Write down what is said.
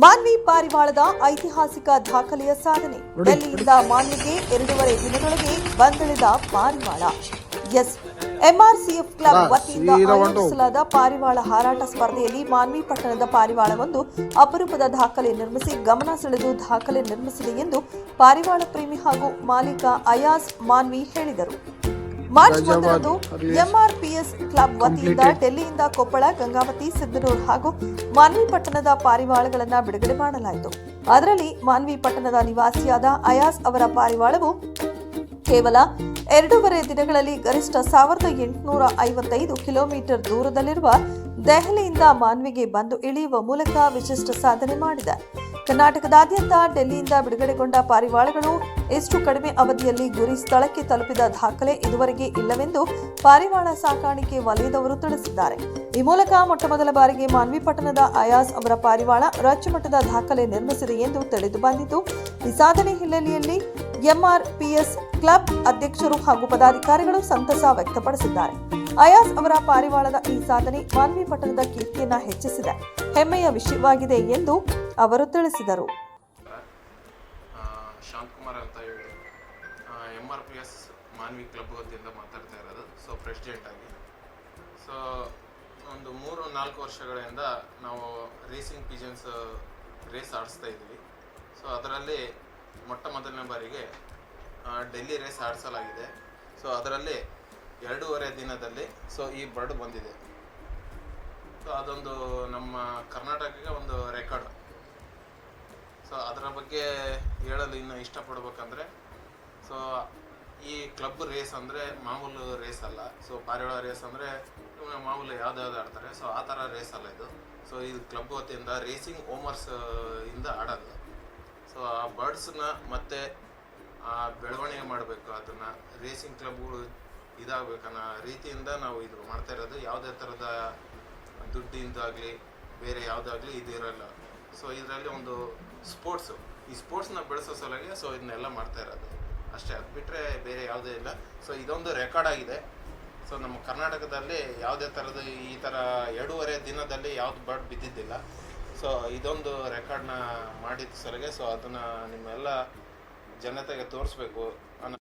ಮಾನ್ವಿ ಪಾರಿವಾಳದ ಐತಿಹಾಸಿಕ ದಾಖಲೆಯ ಸಾಧನೆ. ಡೆಲ್ಲಿಯಿಂದ ಮಾನ್ವಿಗೆ 2.5 ದಿನದೊಳಗೆ ಬಂದಿಳಿದ ಪಾರಿವಾಳ. ಎಂಆರ್ಸಿಎಫ್ ಕ್ಲಬ್ ವತಿಯಿಂದ ಆಯೋಜಿಸಲಾದ ಪಾರಿವಾಳ ಹಾರಾಟ ಸ್ಪರ್ಧೆಯಲ್ಲಿ ಮಾನ್ವಿ ಪಟ್ಟಣದ ಪಾರಿವಾಳವೊಂದು ಅಪರೂಪದ ದಾಖಲೆ ನಿರ್ಮಿಸಿ ಗಮನ ಸೆಳೆದು ದಾಖಲೆ ನಿರ್ಮಿಸಿದೆ ಎಂದು ಪಾರಿವಾಳ ಪ್ರೇಮಿ ಹಾಗೂ ಮಾಲೀಕ ಅಯಾಜ್ ಮಾನ್ವಿ ಹೇಳಿದರು. ಮಾರ್ಚ್ 1ರಂದು ಎಂಆರ್ಪಿಎಸ್ ಕ್ಲಬ್ ವತಿಯಿಂದ ಡೆಲ್ಲಿಯಿಂದ ಕೊಪ್ಪಳ, ಗಂಗಾವತಿ, ಸಿದ್ದನೂರು ಹಾಗೂ ಮಾನ್ವಿ ಪಟ್ಟಣದ ಪಾರಿವಾಳಗಳನ್ನು ಬಿಡುಗಡೆ ಮಾಡಲಾಯಿತು. ಅದರಲ್ಲಿ ಮಾನ್ವಿ ಪಟ್ಟಣದ ನಿವಾಸಿಯಾದ ಅಯಾಜ್ ಅವರ ಪಾರಿವಾಳವು ಕೇವಲ 2.5 ದಿನಗಳಲ್ಲಿ ಗರಿಷ್ಠ 1855 ಕಿಲೋಮೀಟರ್ ದೂರದಲ್ಲಿರುವ ದೆಹಲಿಯಿಂದ ಮಾನ್ವಿಗೆ ಬಂದು ಇಳಿಯುವ ಮೂಲಕ ವಿಶಿಷ್ಟ ಸಾಧನೆ ಮಾಡಿದೆ. ಕರ್ನಾಟಕದಾದ್ಯಂತ ಡೆಲ್ಲಿಯಿಂದ ಬಿಡುಗಡೆಗೊಂಡ ಪಾರಿವಾಳಗಳು ಎಷ್ಟು ಕಡಿಮೆ ಅವಧಿಯಲ್ಲಿ ಗುರಿ ಸ್ಥಳಕ್ಕೆ ತಲುಪಿದ ದಾಖಲೆ ಇದುವರೆಗೆ ಇಲ್ಲವೆಂದು ಪಾರಿವಾಳ ಸಾಕಾಣಿಕೆ ವಲಯದವರು ತಿಳಿಸಿದ್ದಾರೆ. ಈ ಮೂಲಕ ಮೊಟ್ಟಮೊದಲ ಬಾರಿಗೆ ಮಾನ್ವಿ ಪಟ್ಟಣದ ಅಯಾಜ್ ಅವರ ಪಾರಿವಾಳ ರಾಜ್ಯಮಟ್ಟದ ದಾಖಲೆ ನಿರ್ಮಿಸಿದೆ ಎಂದು ತಿಳಿದು ಬಂದಿದ್ದು, ಈ ಸಾಧನೆ ಹಿನ್ನೆಲೆಯಲ್ಲಿ ಎಂಆರ್ಪಿಎಸ್ ಕ್ಲಬ್ ಅಧ್ಯಕ್ಷರು ಹಾಗೂ ಪದಾಧಿಕಾರಿಗಳು ಸಂತಸ ವ್ಯಕ್ತಪಡಿಸಿದ್ದಾರೆ. ಅಯಾಜ್ ಅವರ ಪಾರಿವಾಳದ ಈ ಸಾಧನೆ ಮಾನ್ವಿ ಪಟ್ಟಣದ ಕೀರ್ತಿಯನ್ನ ಹೆಚ್ಚಿಸಿದೆ, ಹೆಮ್ಮೆಯ ವಿಷಯವಾಗಿದೆ ಎಂದು ಅವರು ತಿಳಿಸಿದರು. ಶಾಂತಕುಮಾರ್ ಅಂತ ಹೇಳಿ ಎಂಆರ್ಪಿಎಸ್ ಮಾನ್ವಿ ಕ್ಲಬ್ ವತಿಯಿಂದ ಮಾತಾಡ್ತಾ ಇರೋದು. ಪ್ರೆಸಿಡೆಂಟ್ ಆಗಿ ಒಂದು 3-4 ವರ್ಷಗಳಿಂದ ನಾವು ರೇಸಿಂಗ್ ಪಿಜನ್ಸ್ ರೇಸ್ ಆಡಿಸ್ತಾ ಇದ್ವಿ. ಅದರಲ್ಲಿ ಮೊದಲನೇ ಬಾರಿಗೆ ಡೆಲ್ಲಿ ರೇಸ್ ಆಡಿಸಲಾಗಿದೆ. ಅದರಲ್ಲಿ 2.5 ದಿನದಲ್ಲಿ ಈ ಬರ್ಡ್ ಬಂದಿದೆ. ಅದೊಂದು ನಮ್ಮ ಕರ್ನಾಟಕಕ್ಕೆ ಒಂದು ರೆಕಾರ್ಡ್. ಅದರ ಬಗ್ಗೆ ಹೇಳಲು ಇನ್ನು ಇಷ್ಟಪಡ್ಬೇಕಂದ್ರೆ ಈ ಕ್ಲಬ್ ರೇಸ್ ಅಂದರೆ ಮಾಮೂಲು ರೇಸ್ ಅಲ್ಲ. ಪಾರಿವಾಳ ರೇಸ್ ಅಂದರೆ ಮಾಮೂಲು ಯಾವ್ದು ಆಡ್ತಾರೆ, ಆ ಥರ ರೇಸ್ ಅಲ್ಲ ಇದು. ಇದು ಕ್ಲಬ್ ವತಿಯಿಂದ ರೇಸಿಂಗ್ ಓಮರ್ಸ್ ಇಂದ ಆಡೋದು. ಆ ಬರ್ಡ್ಸ್ನ ಮತ್ತೆ ಬೆಳವಣಿಗೆ ಮಾಡಬೇಕು, ಅದನ್ನು ರೇಸಿಂಗ್ ಕ್ಲಬ್ಗಳು ಇದಾಗಬೇಕನ್ನೋ ರೀತಿಯಿಂದ ನಾವು ಇದು ಮಾಡ್ತಾ ಇರೋದು. ಯಾವುದೇ ಥರದ ದುಡ್ಡಿಂದಾಗಲಿ ಬೇರೆ ಯಾವುದಾಗಲಿ ಇದಿರಲ್ಲ. ಇದರಲ್ಲಿ ಒಂದು ಈ ಸ್ಪೋರ್ಟ್ಸ್ನ ಬೆಳೆಸೋ ಸಲುವಾಗಿ ಇದನ್ನೆಲ್ಲ ಮಾಡ್ತಾ ಇರೋದು ಅಷ್ಟೇ. ಅದು ಬಿಟ್ಟರೆ ಬೇರೆ ಯಾವುದೇ ಇಲ್ಲ. ಇದೊಂದು ರೆಕಾರ್ಡ್ ಆಗಿದೆ. ನಮ್ಮ ಕರ್ನಾಟಕದಲ್ಲಿ ಯಾವುದೇ ಥರದ ಈ ಥರ 2.5 ದಿನದಲ್ಲಿ ಯಾವ್ದು ಬರ್ಡ್ ಬಿದ್ದಿದ್ದಿಲ್ಲ. ಇದೊಂದು ರೆಕಾರ್ಡ್ನ ಮಾಡಿದ ಸಲುವಾಗಿ ಅದನ್ನು ನಿಮ್ಮೆಲ್ಲ ಜನತೆಗೆ ತೋರಿಸ್ಬೇಕು.